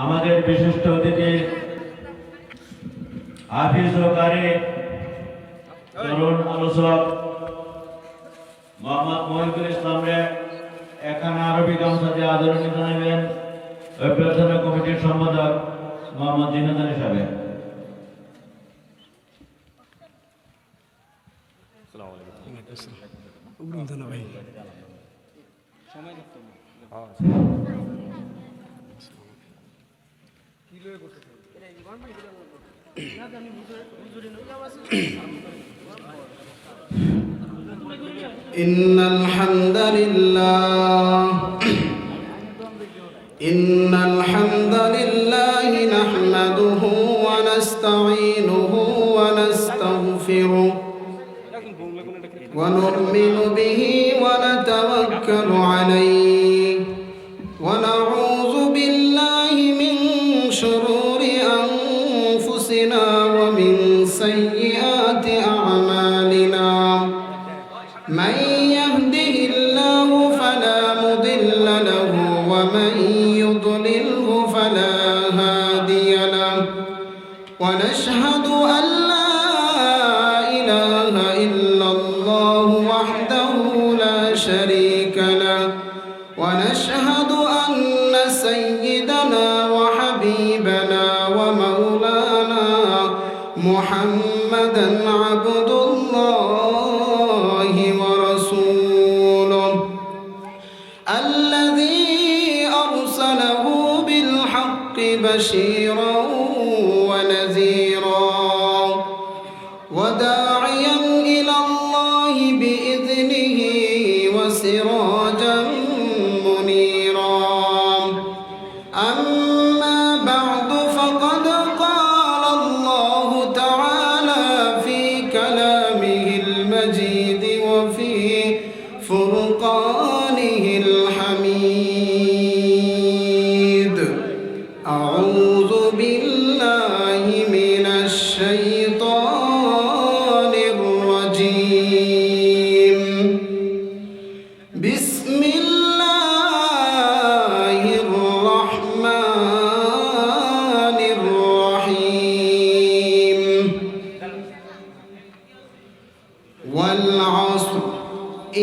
আমাদের বিশিষ্ট অতিথি হাফিজ ও কারি তরুণ আলোচক মোহাম্মদ মহিবুল ইসলামরে এখানে আরবি গামছা দিয়ে আদরণীয় জানাবেন অভ্যর্থনা কমিটির সম্পাদক মোহাম্মদ জিনাদানি সাহেব। إن الحمد لله نحمده ونستعينه ونستغفره ونؤمن به ونتوكل عليه ونعوذ بالله من شرور أنفسنا ومن سيئات أعمالنا من يهده الله فلا مضل له ومن يضلله فلا هادي له ونشهد أن لا إله إلا الله وحده لا شريك له ونشهد أن سيدنا وحبيبنا ومولانا محمدا عبد الله ورسوله الذي أرسله بالحق بشيرا ونذيرا وداعيا إلى الله بإذنه وسراجا منيرا أما بعد فقد قال الله تعالى في كلامه المجيد وفي فرقانه الحميد أعوذ بالله من الشيطان الرجيم بسم الله الرحمن الرحيم والعصر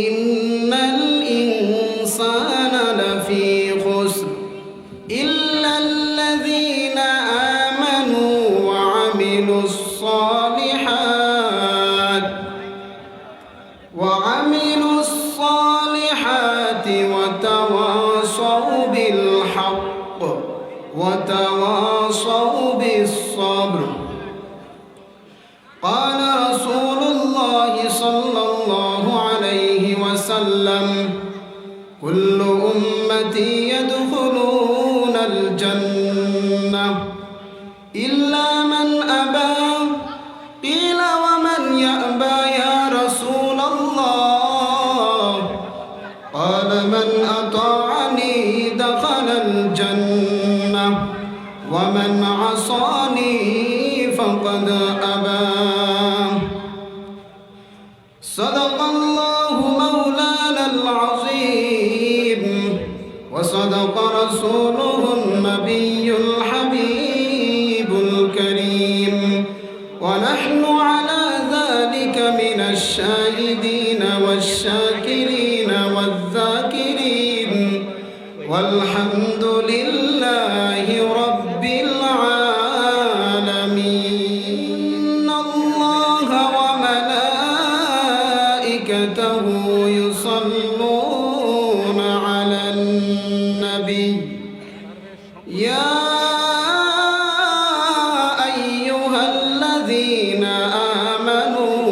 إن الإنسان لفي خسر إلا الذين آمنوا وعملوا الصالحات وتواصوا بالحق وتواصوا بالصبر. قال رسول الله صلى الله عليه وسلم كل أمتي يدخلون الجنة إلا من أبى. قيل ومن يأبى يا رسول الله؟ قال من أطاعني دخل الجنة ومن عصاني فقد أبى. صدق الله مولانا العظيم وصدق رسوله النبي الحبيب الكريم ونحن على ذلك من الشاهدين والشاكرين والذاكرين والحمد لله رب العالمين. الله وملائكته يصلون على النبي يا أيها الذين آمنوا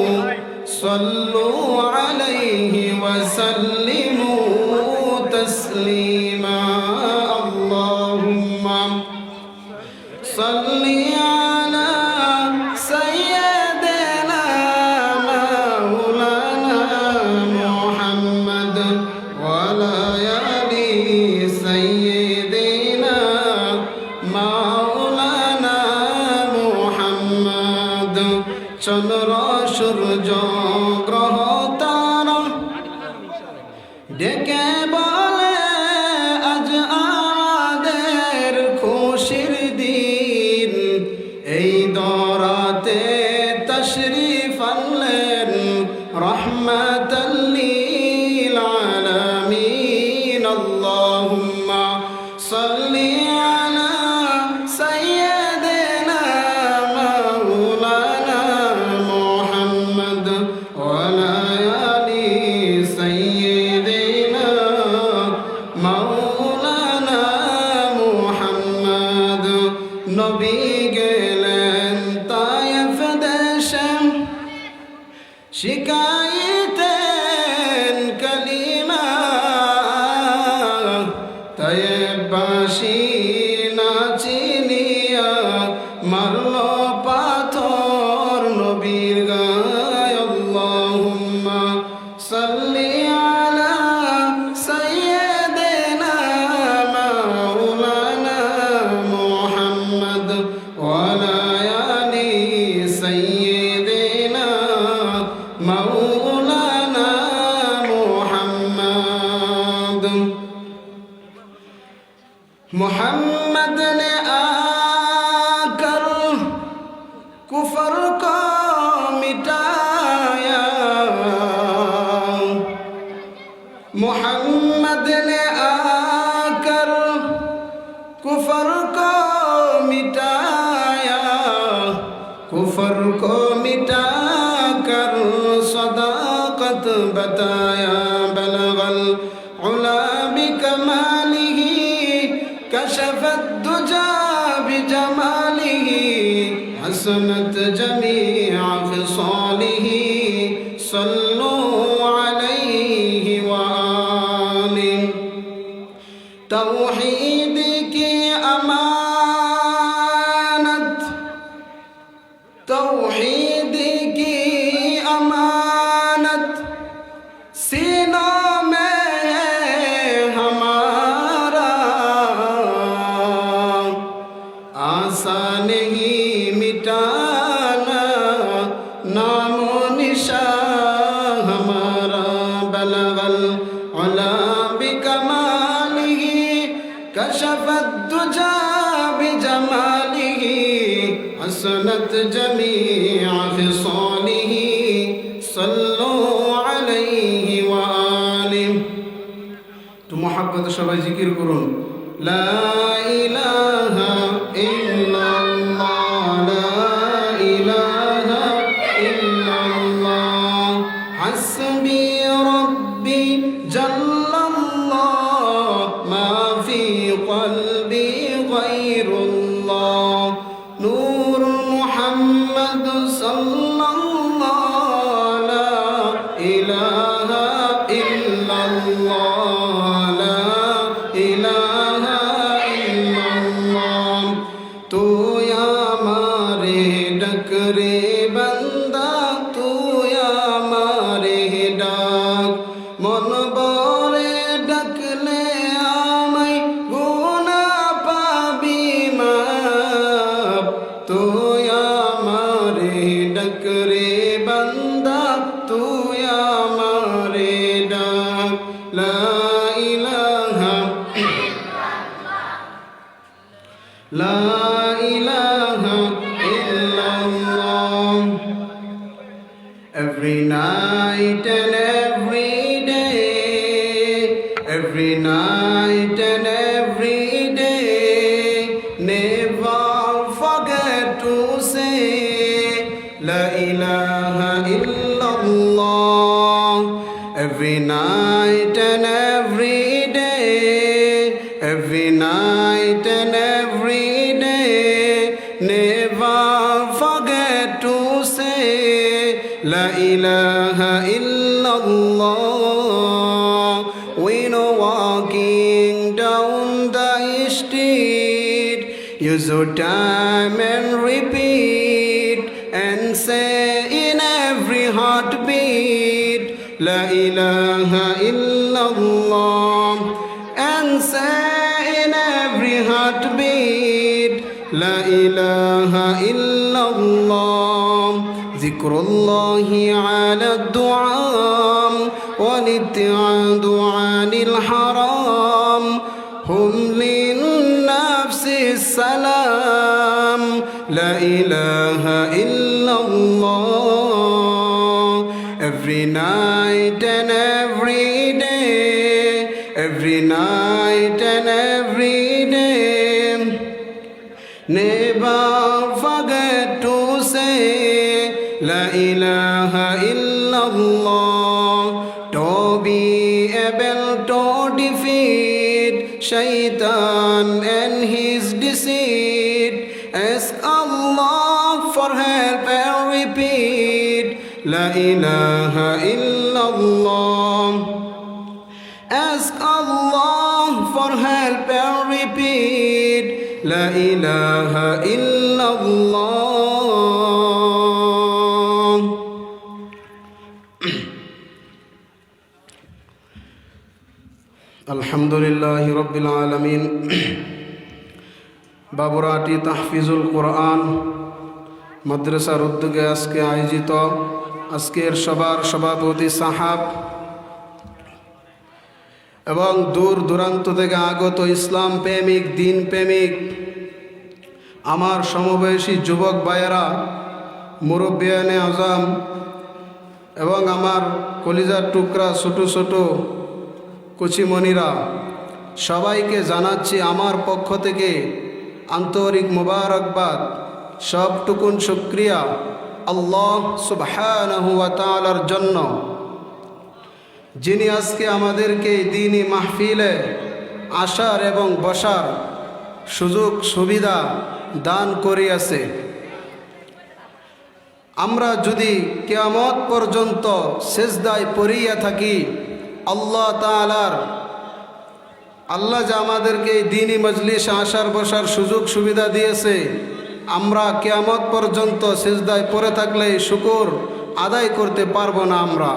صلوا عليه وسلموا تسليما. اللهم صل على سيدنا مولانا محمد وعلى آل سيدنا مولانا محمد. চন্দ্র সূর্য গ্রহ তারা ডেকে বলে আজ আমাদের খুশি নবী গেলেন তায়েফ দেশে শিখাইতেন কালিমা তায়েফবাসী না চিনিয়া মারল পাথর নবীর গায়ে আল্লাহুম্মা সাল্লি আলা সাইয়্যিদিনা মাওলানা মুহাম্মদ ওয়া আলা আলি সাইয়্যিদিনা মাওলানা মুহাম্মদ मोहम्मद ने आकर कुफर को मिटाया मोहम्मद ने आकर कुफर को मिटाया कुफर को मिटाकर सदाकत बताया बलगल उला बिकमालिही كشف الدجى بجماله حسنت جميع خصاله صلوا عليه وآله توحید کی امانت توحید کی امانت سینوں میں आसान ही मिटाना नामो निशा हमारा बलगल उला बिकमालिही कशफत दुजा बिजमालिही हसनत जमीअ खिसालिही सल्लु अलैहि व आलिहि तो मोहब्बत सबाई जिकिर করুন লা ইলাহা ইল্লাল্লাহ লা ইলাহা ইল্লাল্লাহ হাসবি রব্বি জাল্লাল্লাহ মা ফি কলবি গায়রুল্লাহ নূর মুহাম্মদ সাল্লাল্লাহ লা ইলাহা ইল্লাল্লাহ লা ইলাহা ইল্লাল্লাহ तू हमारे डकरे बंदा तू हमारे डाक मन बरे डकले आमाय गुना पाबी माप तू हमारे डकरे बंदा तू हमारे डाक ला इलाहा ला ilaha illallah every night and every day every night and every day never forget to say la ilaha illallah every night and every day every night and every never forget to say La ilaha illallah when walking down the street use your time and repeat and say in every heartbeat La ilaha illallah and say in every heartbeat لا إله إلا الله ذكر الله على الدعاء والابتعاد عن الحرام هم للنفس السلام لا إله إلا الله every night and every day every night and every day never forget to say La ilaha illallah to be able to defeat shaitan and his deceit for help and repeat, La ilaha illallah. Ask Allah for help and repeat, La ilaha illallah. Alhamdulillahi Rabbil Alameen. বাবুরাটি তাহফিজুল কোরআন মাদ্রাসার উদ্যোগে আজকে আয়োজিত আজকের সবার সভাপতি সাহাব এবং দূর দূরান্ত থেকে আগত ইসলাম প্রেমিক দিন প্রেমিক আমার সমবয়সী যুবক ভাইয়েরা, মুরব্বিয়ানে আজম এবং আমার কলিজার টুকরা ছোট ছোট কুচিমণিরা, সবাইকে জানাচ্ছি আমার পক্ষ থেকে আন্তরিক মুবারকবাদ, সবটুকুন শুকরিয়া আল্লাহ সুবহানাহু ওয়া তাআলার জন্য, যিনি আজকে আমাদেরকে দ্বীনি মাহফিলে আসার এবং বসার সুযোগ সুবিধা দান করিয়াছে। আমরা যদি কিয়ামত পর্যন্ত সিজদায় পড়িয়া থাকি, আল্লাহ যে আমাদেরকে এই দ্বীনি মজলিসে আসার বসার সুযোগ সুবিধা দিয়েছে, আমরা কিয়ামত পর্যন্ত সিজদায় পড়ে থাকলে শুকর আদায় করতে পারবো না আমরা।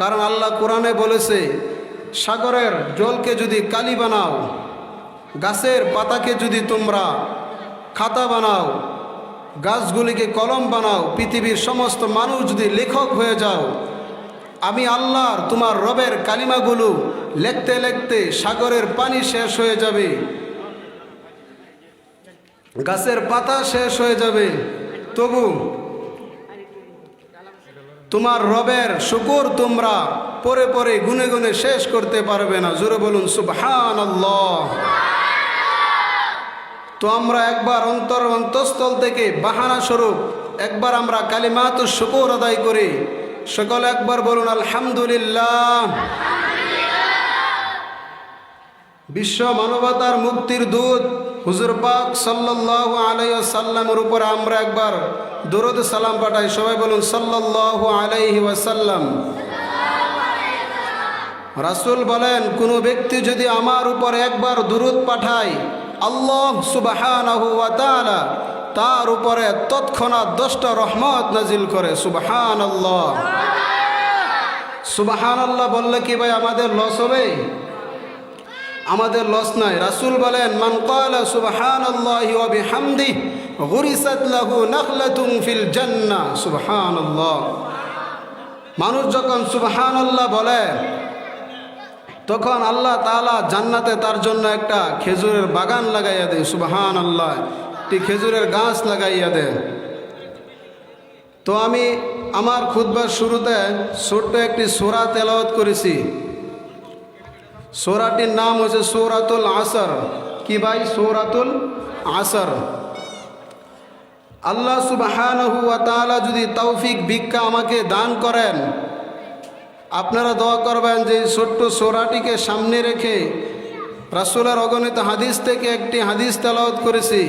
কারণ আল্লাহ কোরআনে বলেছে, সাগরের জলকে যদি কালি বানাও, গাছের পাতাকে যদি তোমরা খাতা বানাও, গাছগুলিকে কলম বানাও, পৃথিবীর সমস্ত মানুষ যদি লেখক হয়ে যাও, আমি আল্লাহর তোমার রবের কালিমাগুলো লিখতে লিখতে সাগরের পানি শেষ হয়ে যাবে, গাছের পাতা শেষ হয়ে যাবে, তবু তোমার রবের শুকর তোমরা পরে পরে গুনে গুনে শেষ করতে পারবে না। জোরে বলুন সুবহানাল্লাহ। তো আমরা একবার অন্তঃস্থল থেকে বাহানা স্বরূপ একবার আমরা কালিমাতুশ শুকর আদায় করি। সকলে একবার বলুন আলহামদুলিল্লাহ। বিশ্ব মানবতার মুক্তির দূত হুজুর পাক সাল্লাল্লাহু আলাইহি ওয়াসাল্লামের উপর আমরা একবার দরুদ সালাম পাঠাই। সবাই বলুন সাল্লাল্লাহু আলাইহি ওয়াসাল্লাম। রাসূল বলেন, কোনো ব্যক্তি যদি আমার উপর একবার দরুদ পাঠায়, আল্লাহ সুবহানাহু ওয়া তাআলা তার উপরে তৎক্ষণাৎ 10টা রহমত নাজিল করে। সুবহানাল্লাহ। সুবহানাল্লাহ বললে কি ভাই আমাদের লস হবে? আমাদের লস নাই। রাসূল বলেন, মান ক্বালা সুবহানাল্লাহি ওয়া বিহামদিহি গুরিসাত লাহু নাখলাতুন ফিল জান্নাহ। সুবহানাল্লাহ। মানুষ যখন সুবহানাল্লাহ বলে, তখন আল্লাহ তাআলা জান্নাতে তার জন্য একটা খেজুরের বাগান লাগাইয়া দেয়। সুবহানাল্লাহ। একটি খেজুরের গাছ লাগাইয়া দেয়। তো আমি আমার খুতবার শুরুতে ছোট্ট একটি সূরা তেলাওয়াত করেছি। সূরাটির নাম হচ্ছে সূরাতুল আসর। কি ভাই? সূরাতুল আসর। আল্লাহ সুবহানাহু ওয়া তাআলা যদি তৌফিক ভিক্ষা আমাকে দান করেন, আপনারা দোয়া করবেন যে ছোট্ট সূরাটিকে সামনে রেখে রাসূলের অগণিত হাদিস থেকে একটি হাদিস তেলাওয়াত করেছি।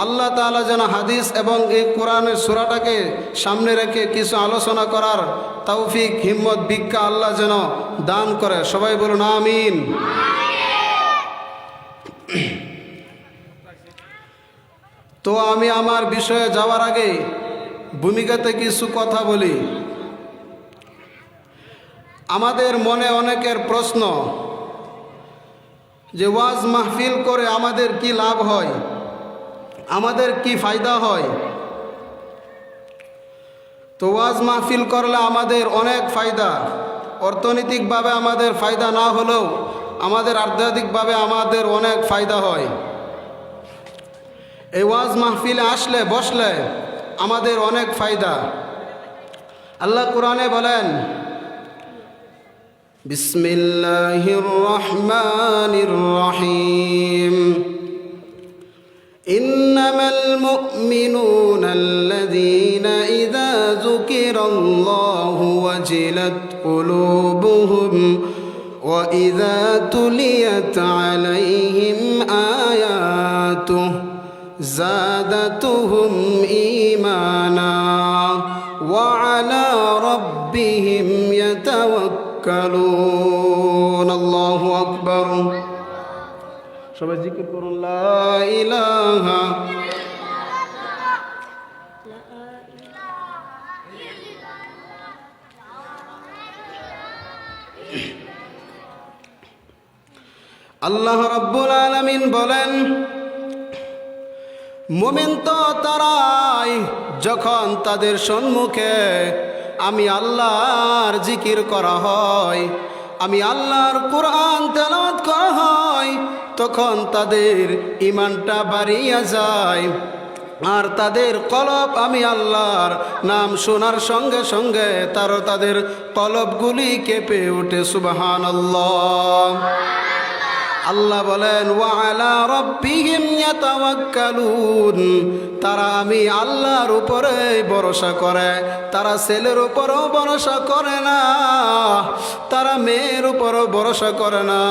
আল্লাহ তাআলা যেন হাদিস এবং এই কোরআনের সূরাটাকে সামনে রেখে কিছু আলোচনা করার তৌফিক হিম্মত ভিক্ষা আল্লাহ যেন দান করে। সবাই বলুন আমিন। তো আমি আমার বিষয়ে যাওয়ার আগে ভূমিকাতে কিছু কথা বলি। আমাদের মনে অনেকের প্রশ্ন যে ওয়াজ মাহফিল করে আমাদের কি লাভ হয়, আমাদের কি ফায়দা হয়। তো ওয়াজ মাহফিল করলে আমাদের অনেক ফায়দা। অর্থনৈতিকভাবে আমাদের ফায়দা না হলেও আমাদের আধ্যাত্মিকভাবে আমাদের অনেক ফায়দা হয়। এই ওয়াজ মাহফিলে আসলে বসলে আমাদের অনেক ফায়দা। আল্লাহ কোরআনে বলেন, বিসমিল্লাহির রহমানির রহিম, ইন্নামাল মুমিনুনাল্লাযীনা ইযা যুকিরাল্লাহু ওয়াজিলাত কুলুবুহুম ওয়া ইযা তুলিয়াত আলাইহিম আয়াতুহু زادتهم إيمانا وعلى ربهم يتوكلون الله أكبر সবাই জিকির করুন লা ইলাহা আল্লাহ রাব্বুল আলামিন বলেন মুমিন তো তারাই যখন তাদের সম্মুখে আমি আল্লাহর জিকির করা হয়, আমি আল্লাহর কোরআন তেলাওয়াত করা হয়, তখন তাদের ঈমানটা বাড়িয়া যায়। আর তাদের কলব আমি আল্লাহর নাম শোনার সঙ্গে সঙ্গে তাদের কলবগুলি কেঁপে ওঠে। সুবহানাল্লাহ। আল্লাহ বলেন ওয়া আলা রাব্বিহিম ইয়াতাওয়াক্কালুন, তারা আমি আল্লাহর উপরে ভরসা করে। তারা ছেলের উপরও ভরসা করে না, তারা মেয়ের উপরও ভরসা করে না,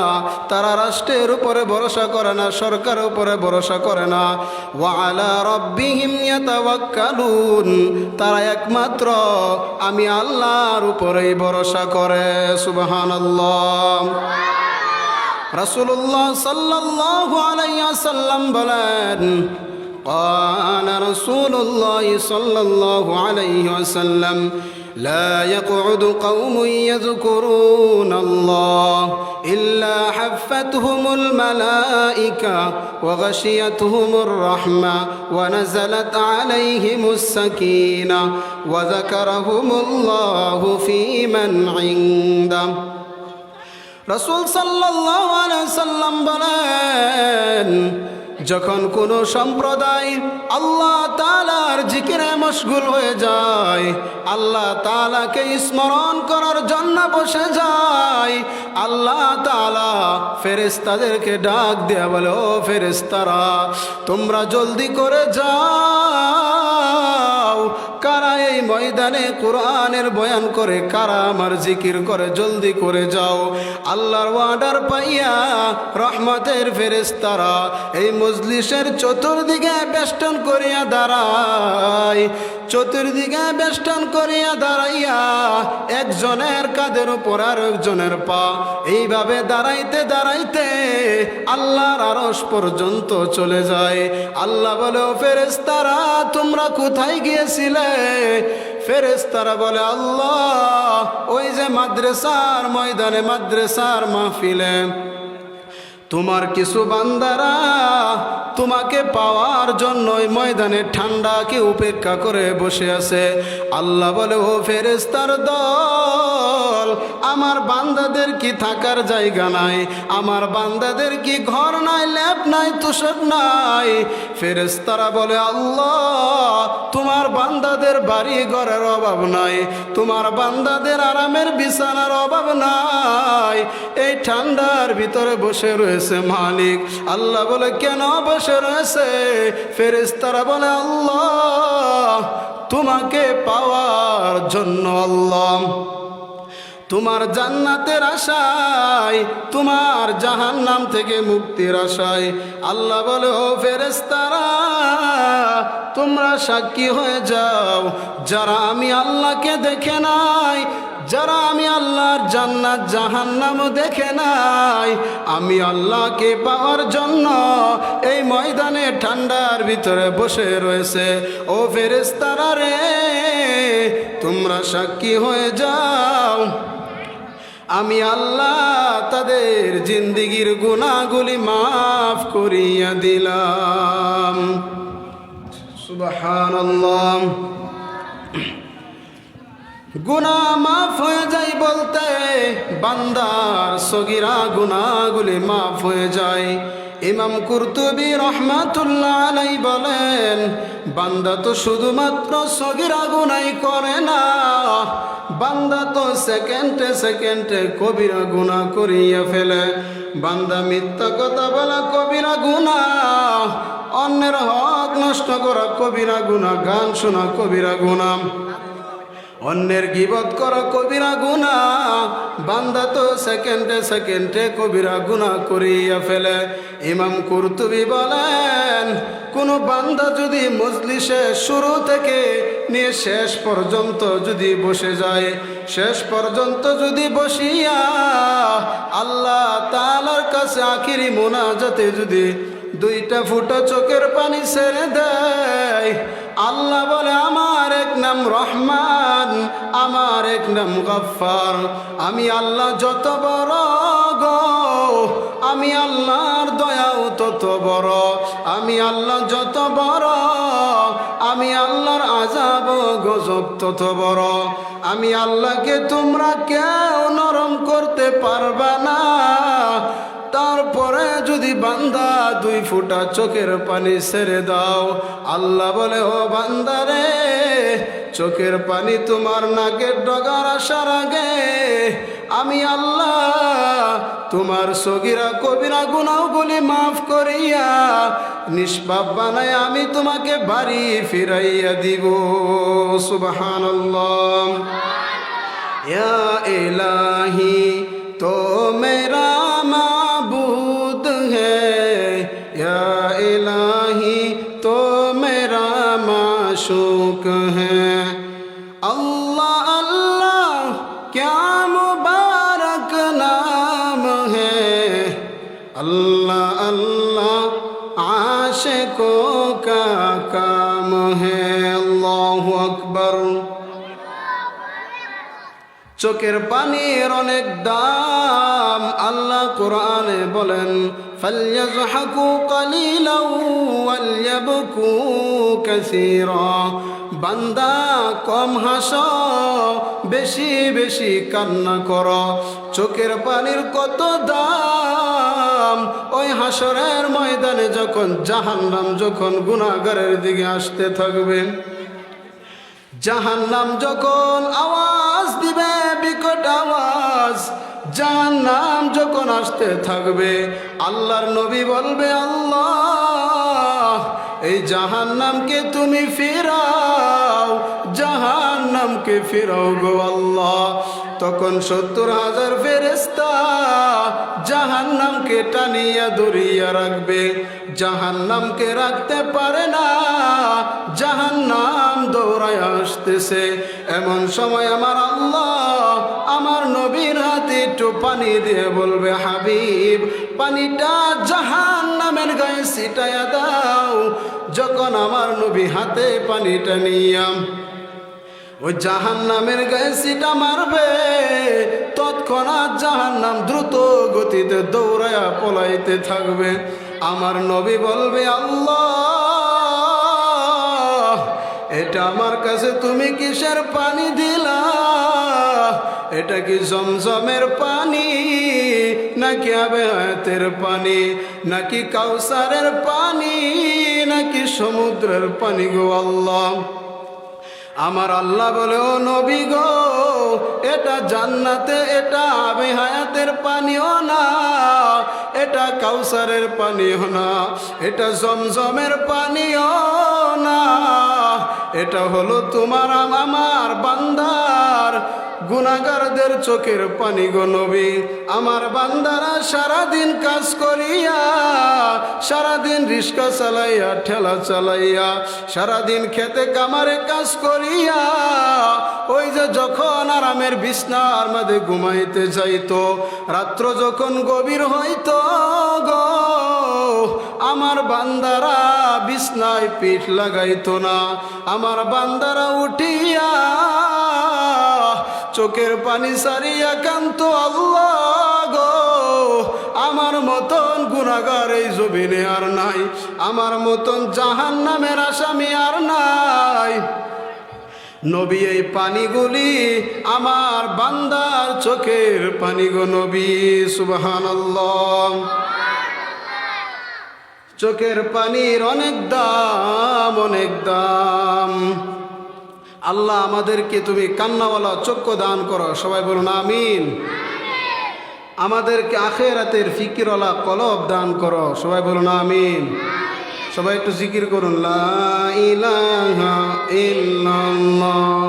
তারা রাষ্ট্রের উপরে ভরসা করে না, সরকারের উপরে ভরসা করে না। ওয়া আলা রাব্বিহিম ইয়াতাওয়াক্কালুন, তারা একমাত্র আমি আল্লাহর উপরেই ভরসা করে। সুবহানাল্লাহ। রাসূলুল্লাহ সাল্লাল্লাহু আলাইহি ওয়াসাল্লাম বলেন قال رسول الله صلى الله عليه وسلم لا يقعد قوم يذكرون الله إلا حفتهم الملائكة وغشيتهم الرحمة ونزلت عليهم السكينة وذكرهم الله في من عنده। রাসূল সাল্লাল্লাহু আলাইহি সাল্লাম বলেন যখন কোনো সম্প্রদায় আল্লাহ তাআলার জিকিরে মশগুল হয়ে যায়, আল্লাহ তাআলাকে স্মরণ করার জন্য বসে যায়, আল্লাহ তাআলা ফেরেশতাদেরকে ডাক দেয়া বলে ও ফেরেশতারা তোমরা জলদি করে যাও। কারা এই ময়দানে কোরআনের বয়ান করে, কারা আমার জিকির করে, জলদি করে যাও। আল্লাহর ওয়ার্ডার পাইয়া রহমতের ফেরেশতারা এই মজলিসের চতুর্দিকে বেষ্টন করিয়া দাঁড়ায়, চতুর্দিকে বেষ্টন করিয়া দাঁড়াইয়া একজনের কাঁধের উপর আর একজনের পা, এইভাবে দাঁড়াইতে দাঁড়াইতে আল্লাহর আরশ পর্যন্ত চলে যায়। আল্লাহ বলে ও ফেরেশতারা তোমরা কোথায় গিয়েছিলে? ফেরেশতারা বলে আল্লাহ ওই যে মাদ্রাসার ময়দানে, মাদ্রাসার মাহফিলে তোমার কিছু বান্দারা তোমাকে পাওয়ার জন্য ওই ময়দানে ঠান্ডাকে উপেক্ষা করে বসে আছে। আল্লাহ বলে ও ফেরেশতার দল আমার বান্দাদের কি থাকার জায়গা নাই? আমার বান্দাদের কি ঘর নাই, ল্যাব নাই, তোষক নাই? ফেরেশতারা বলে আল্লাহ তোমার বান্দাদের বাড়ি ঘরের অভাব নাই, তোমার বান্দাদের আরামের বিছানার অভাব নাই, এই ঠান্ডার ভিতরে বসে রয়েছে মালিক। আল্লাহ বলে কেন বসে রয়েছে? ফেরেশতারা বলে আল্লাহ তোমাকে পাওয়ার জন্য, আল্লাহ তোমার জান্নাতের আশায়, তোমার জাহান্নাম থেকে মুক্তির আশায়। আল্লাহ বলে ও ফেরেশতারা তোমরা সাক্ষী হয়ে যাও, যারা আমি আল্লাহকে দেখে নাই, যারা আমি আল্লাহর জান্নাত জাহান্নাম দেখে নাই, আমি আল্লাহকে পাওয়ার জন্য এই ময়দানে ঠান্ডার ভিতরে বসে রয়েছে। ও ফেরেশতারা রে তোমরা সাক্ষী হয়ে যাও, আমি আল্লাহ তাদের জিন্দিগির গুনাহগুলি মাফ করিয়া দিলাম। সুবহানাল্লাহ। গুনাহ মাফ হয়ে যায় বলতে বান্দার সগীরা গুনাহগুলি মাফ হয়ে যায়। ইমাম কুরতুবী রহমাতুল্লাহ আলাইহি বলেন বান্দা তো শুধুমাত্র সগীরা গুনাহই করে না, বান্দা তো সেকেন্ডে সেকেন্ডে কবিরা গুনাহ করিয়া ফেলে। বান্দা মিথ্যা কথা বলা কবিরা গুনাহ, অন্যের হক নষ্ট করা কবিরা গুনাহ, গান শোনা কবিরা গুনাহ, অন্যের গীবত করা কবিরা গুনাহ। বান্দা তো সেকেন্ডে সেকেন্ডে কবিরা গুনাহ করিয়া ফেলে। ইমাম কুরতুবী বলেন কোন কোনো বান্দা যদি মজলিসে শুরু থেকে নিয়ে শেষ পর্যন্ত যদি বসে যায়, শেষ পর্যন্ত যদি বসিয়া আল্লাহ তাআলার কাছে আখিরি মোনাজাতে যদি দুইটা ফুটা চোখের পানি ছেড়ে দেয়, আল্লাহ বলে আমার এক নাম রহমান, আমার এক নাম গফফার। আমি আল্লাহ যত বড় গো, আমি আল্লাহর দয়াও তত বড়, আমি আল্লাহ যত বড়, আমি আল্লাহর আযাব ও গজব তত বড়। আমি আল্লাহকে তোমরা কেউ নরম করতে পারবা না। তারপরে যদি বান্দা দুই ফোঁটা চোখের পানি ছেড়ে দাও, আল্লাহ বলে ও বান্দারে, চোখের পানি তোমার নাকের ডগার আসার আগে আমি আল্লাহ তোমার সগীরা কবিরা গুনাহগুলি মাফ করিয়া নিষ্পাপ বানায় আমি তোমাকে বাড়ি ফিরাইয়া দিব। সুবহানাল্লাহ। ইয়া ইলাহি তো মেরা মাবুদ হ্যায়, ইয়া ইলাহি তো মেরা মাশুক হ্যায়। अल्लाह अल्लाह क्या मुबारक नाम है, अल्लाह अल्लाह आशिकों का काम है। अल्लाहु अकबर। চোখের পানির অনেক দাম। আল্লাহ কোরআনে বলেন ফালইয়াযহাকু কালিলাও ওয়ালইয়াবকু কাসীরা। বান্দা কম হাসো, বেশি বেশি কান্না করো। চোখের পানির কত দাম। ওই হাসরের ময়দানে যখন জাহান্নাম যখন গুনাহগারের দিকে আসতে থাকবে, জাহান্নাম যখন আওয়াজ দিবে, বিকট আওয়াজ, জাহান্নাম যখন আসতে থাকবে, আল্লাহর নবী বলবে আল্লাহ এই জাহান্নামকে তুমি ফিরাও, জাহান্নামকে ফিরাও গো আল্লাহ। তখন 70,000 ফেরেশতা জাহান্নামকে টানিয়া ধরিয়া রাখবে, জাহান্নামকে রাখতে পারে না, জাহান্নাম দৌড়ায় আসতেছে। এমন সময় আমার আল্লাহ আমার নবীর হাতে একটু পানি দিয়ে বলবে হাবিব পানিটা জাহান্নামের গায়ে ছিটায়া দাও। যখন আমার নবী হাতে পানিটা নিয়া ওই জাহান্নামের গায়ে ছিটা মারবে, তৎক্ষণাৎ জাহান্নাম দ্রুত গতিতে দৌড়ায়া পলাইতে থাকবে। আমার নবী বলবে আল্লাহ এটা আমার কাছে তুমি কিসের পানি দিলা? এটা কি জমজমের পানি, নাকি আবে হায়াতের পানি, নাকি কাউসারের পানি, নাকি সমুদ্রের পানি গো আল্লাহ? আমার আল্লাহ বলে ও নবী গো, এটা জান্নাতে, এটা আবে হায়াতের পানিও না, এটা কাউসারের পানিও না, এটা জমজমের পানিও না, এটা হলো তোমার আমার বান্দার গুনাহগারদের চোখের পানি গো নবী। আমার বান্দারা সারাদিন কাজ করিয়া, সারাদিন রিক্সা চালাইয়া, ঠেলা চালাইয়া, সারাদিন খেতে কামারে কাজ করিয়া, ওই যে যখন আরামের বিছনার মধ্যে ঘুমাইতে যাইতো, রাত্র যখন গভীর হইতো গো, আমার বান্দারা বিছনায় পিঠ লাগাইতো না। আমার বান্দারা উঠিয়া চোখের পানি সারিয়া কান্ত আল্লাহ গো, আমার মতন গুনাহগার এই জমিনে আর নাই, আমার মতন জাহান্নামের আসামি আর নাই। নবী এই পানিগুলি আমার বান্দার চোখের পানি গো নবী। সুবহানাল্লাহ। চোখের পানির অনেক দাম, অনেক দাম। আল্লাহ আমাদেরকে তুমি কান্নাওয়ালা চক্ষু দান করো, সবাই বলুন আমিন। আমাদেরকে আখিরাতের ফিকিরওয়ালা কলব দান করো, সবাই বলুন আমিন। সবাই একটু জিকির করুন লা ইলাহা ইল্লাল্লাহ।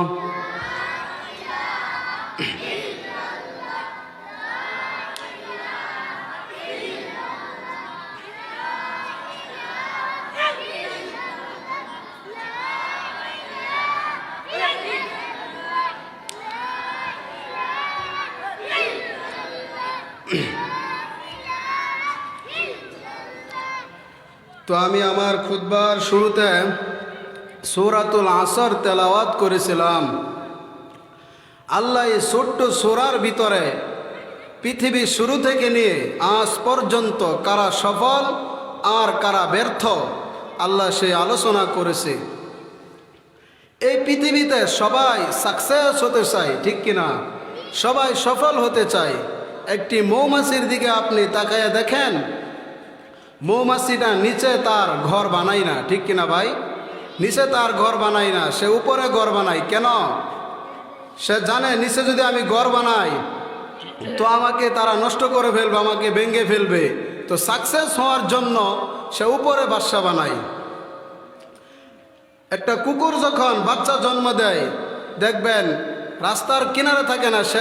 তো আমি আমার খুতবার শুরুতে সূরাতুল আসর তেলাওয়াত করেছিলাম। আল্লাহ এই ছোট্ট সূরার ভিতরে পৃথিবী শুরু থেকে নিয়ে আজ পর্যন্ত কারা সফল আর কারা ব্যর্থ আল্লাহ সেই আলোচনা করেছে। এই পৃথিবীতে সবাই সাকসেস হতে চায়, ঠিক কিনা? সবাই সফল হতে চায়। একটি মৌমাছির দিকে আপনি তাকায়া দেখেন, মৌমাছিটা নিচে তার ঘর বানায় না, ঠিক কিনা ভাই? নিচে তার ঘর বানায় না, সে উপরে ঘর বানায়। কেন? সে জানে নিচে যদি আমি ঘর বানাই তো আমাকে তারা নষ্ট করে ফেলবে, আমাকে ভেঙে ফেলবে। তো সাকসেস হওয়ার জন্য সে উপরে বাসা বানায়। একটা কুকুর যখন বাচ্চা জন্ম দেয় দেখবেন রাস্তার কিনারে থাকে না, সে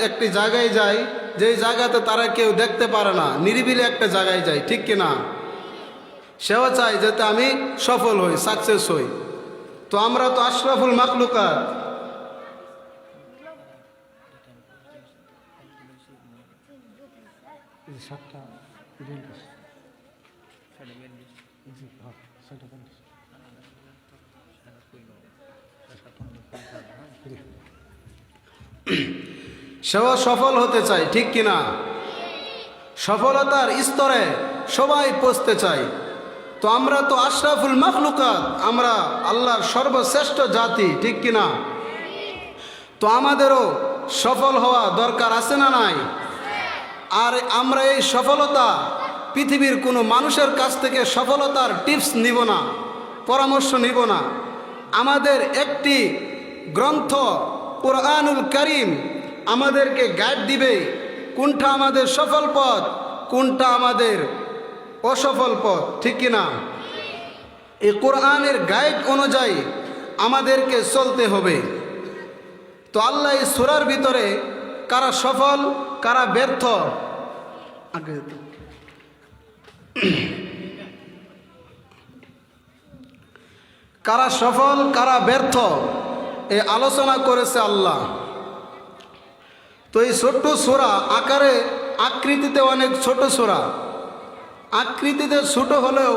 একটি জায়গায় যায়, যেই জায়গাতে তারা কেউ দেখতে পারে না, নিরিবিলি একটা জায়গায় যায়, ঠিক কিনা? সেও চায় যাতে আমি সফল হই, সাকসেস হই। তো আমরা তো আশরাফুল মাখলুকাত। সেও সফল হতে চায়, ঠিক কিনা? সফলতার স্তরে সবাই পৌঁছতে চায়। তো আমরা তো আশরাফুল মাখলুকাত, আমরা আল্লাহর সর্বশ্রেষ্ঠ জাতি, ঠিক কিনা? তো আমাদেরও সফল হওয়া দরকার আছে না নাই? আর আমরা এই সফলতা পৃথিবীর কোনো মানুষের কাছ থেকে সফলতার টিপস নিব না, পরামর্শ নিব না। আমাদের একটি গ্রন্থ কুরআনুল কারীম আমাদেরকে গাইড দিবে কোনটা আমাদের সফল পথ, কোনটা আমাদের অসফল পথ, ঠিক কিনা? এই কোরআনের গাইড অনুযায়ী আমাদেরকে চলতে হবে। তো আল্লাহ এই সূরার ভিতরে কারা সফল কারা ব্যর্থ, কারা সফল কারা ব্যর্থ এই আলোচনা করেছে আল্লাহ। তো এই ছোট্ট সূরা আকারে আকৃতিতে অনেক ছোট সূরা, আকৃতিতে ছোট হলেও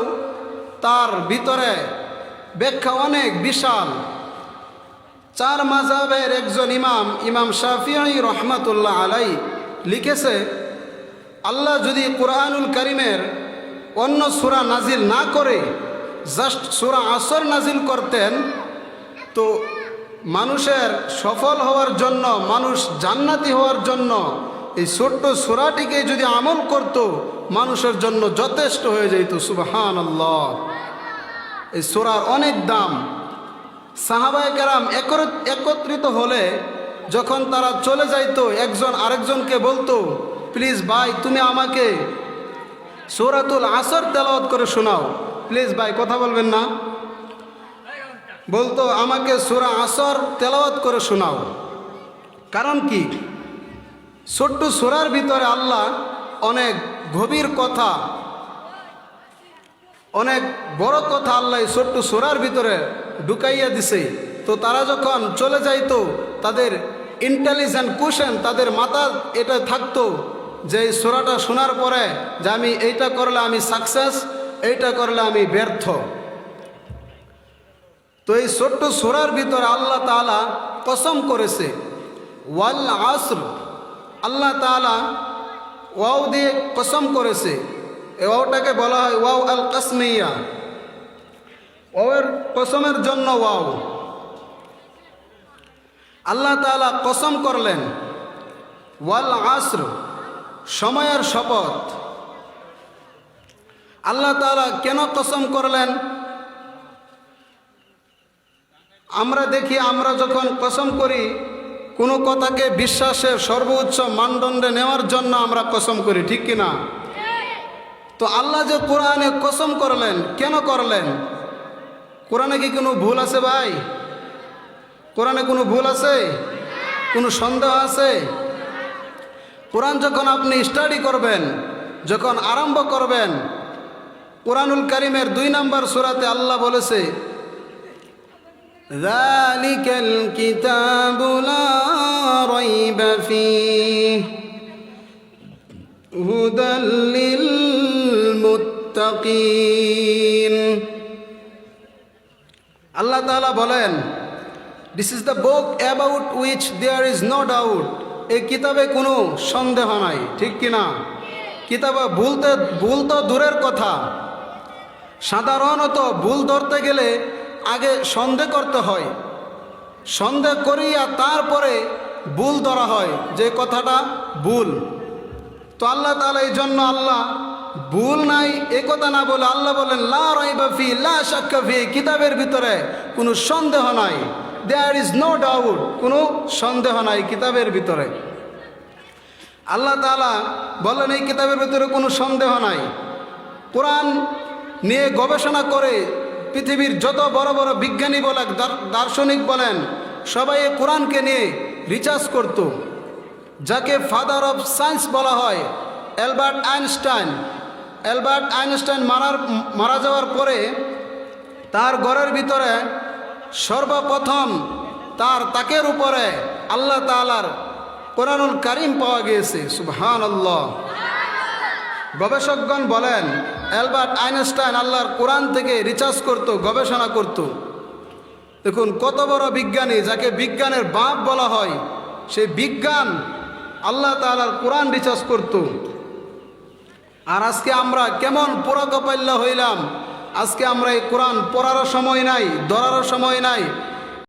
তার ভিতরে ব্যাখ্যা অনেক বিশাল। চার মাযহাবের একজন ইমাম শাফিঈ রহমাতুল্লাহ আলাই লিখেছে, আল্লাহ যদি কুরআনুল কারীমের অন্য সূরা নাজিল না করে জাস্ট সূরা আসর নাজিল করতেন, তো মানুষের সফল হওয়ার জন্য, মানুষ জান্নাতি হওয়ার জন্য এই ছোট্ট সূরাটিকে যদি আমল করত, মানুষের জন্য যথেষ্ট হয়ে যেত। সুবহানাল্লাহ। এই সূরার অনেক দাম। সাহাবায়ে কেরাম একত্রিত হলে যখন তারা চলে যাইতো, একজন আরেকজনকে বলতো, প্লিজ ভাই তুমি আমাকে সূরাতুল আসর তেলাওয়াত করে শোনাও, প্লিজ ভাই কথা বলবেন না, বলতো আমাকে সূরা আসর তেলাওয়াত করে শোনাও। কারণ কি? ছোট্ট সূরার ভিতরে আল্লাহ অনেক গভীর কথা, অনেক বড় কথা আল্লাহ ছোট্ট সূরার ভিতরে ঢুকাইয়া দিছে। তো তারা যখন চলে যাইতো, তাদের ইন্টেলিজেন্ট কোশ্চেন তাদের মাথা এটা থাকতো যে এই সূরাটা শোনার পরে যে আমি এইটা করলে আমি সাকসেস, এইটা করলে আমি ব্যর্থ। তো এই ছোট্ট সূরার ভিতরে আল্লাহ তাআলা কসম করেছে, ওয়াল আসর, আল্লাহ তাআলা ওয়াও দিয়ে কসম করেছে। এই ওয়াওটাকে বলা হয় ওয়াও আল কাসমিয়া, ওয়াওয়ের কসমের জন্য ওয়াও। আল্লাহ তাআলা কসম করলেন ওয়াল আসর, সময়ের শপথ। আল্লাহ তাআলা কেন কসম করলেন? আমরা দেখি, আমরা যখন কসম করি কোনো কথাকে বিশ্বাসের সর্বোচ্চ মানদণ্ডে নেওয়ার জন্য আমরা কসম করি, ঠিক কিনা? তো আল্লাহ যে কোরআনে কসম করলেন, কেন করলেন? কোরআনে কি কোনো ভুল আছে ভাই? কোরআনে কোনো ভুল আছে? কোনো সন্দেহ আছে? কোরআন যখন আপনি স্টাডি করবেন, যখন আরম্ভ করবেন, কুরআনুল কারীমের 2 নম্বর সূরাতে আল্লাহ বলেছে, যালিকাল কিতাবু লা রাইবা ফীহি হুদাল লিল মুত্তাকিন। للمتقين আল্লাহ তাআলা বলেন, this is the book about which there is no doubt. এই কিতাবে কোনো সন্দেহ নাই, ঠিক কিনা? কিতাবে ভুল তো দূরের কথা, সাধারণত ভুল ধরতে গেলে আগে সন্দেহ করতে হয়, সন্দেহ করিয়া তারপরে ভুল ধরা হয় যে কথাটা ভুল। তো আল্লাহ তাআলা এই জন্য আল্লাহ ভুল নাই এ কথা না বলে আল্লাহ বলেন লা রাইবা ফি লা শাক্কা ফি, কিতাবের ভিতরে কোনো সন্দেহ নাই, দেয়ার ইজ নো ডাউট, কোনো সন্দেহ নাই কিতাবের ভিতরে। আল্লাহ তাআলা বলেন এই কিতাবের ভিতরে কোনো সন্দেহ নাই। কোরআন নিয়ে গবেষণা করে পৃথিবীর যত বড় বড় বিজ্ঞানী বলেন, দার্শনিক বলেন, সবাই এই কোরআনকে নিয়ে রিসার্চ করত। যাকে ফাদার অফ সায়েন্স বলা হয়, অ্যালবার্ট আইনস্টাইন মারা যাওয়ার পরে তার ঘরের ভিতরে সর্বপ্রথম তার তাকের উপরে আল্লাহ তাআলার কোরআনুল কারীম পাওয়া গিয়েছে। সুবহানাল্লাহ। গবেষকগণ বলেন অ্যালবার্ট আইনস্টাইন আল্লাহর কোরআন থেকে রিসার্চ করত, গবেষণা করত। দেখুন কত বড় বিজ্ঞানী, যাকে বিজ্ঞানের বাপ বলা হয়, সেই বিজ্ঞান আল্লাহ তাআলার কোরআন রিসার্চ করত। আর আজকে আমরা কেমন পোড়া কপাল্লা হইলাম, আজকে আমরা এই কোরআন পড়ারও সময় নাই, ধরারও সময় নাই,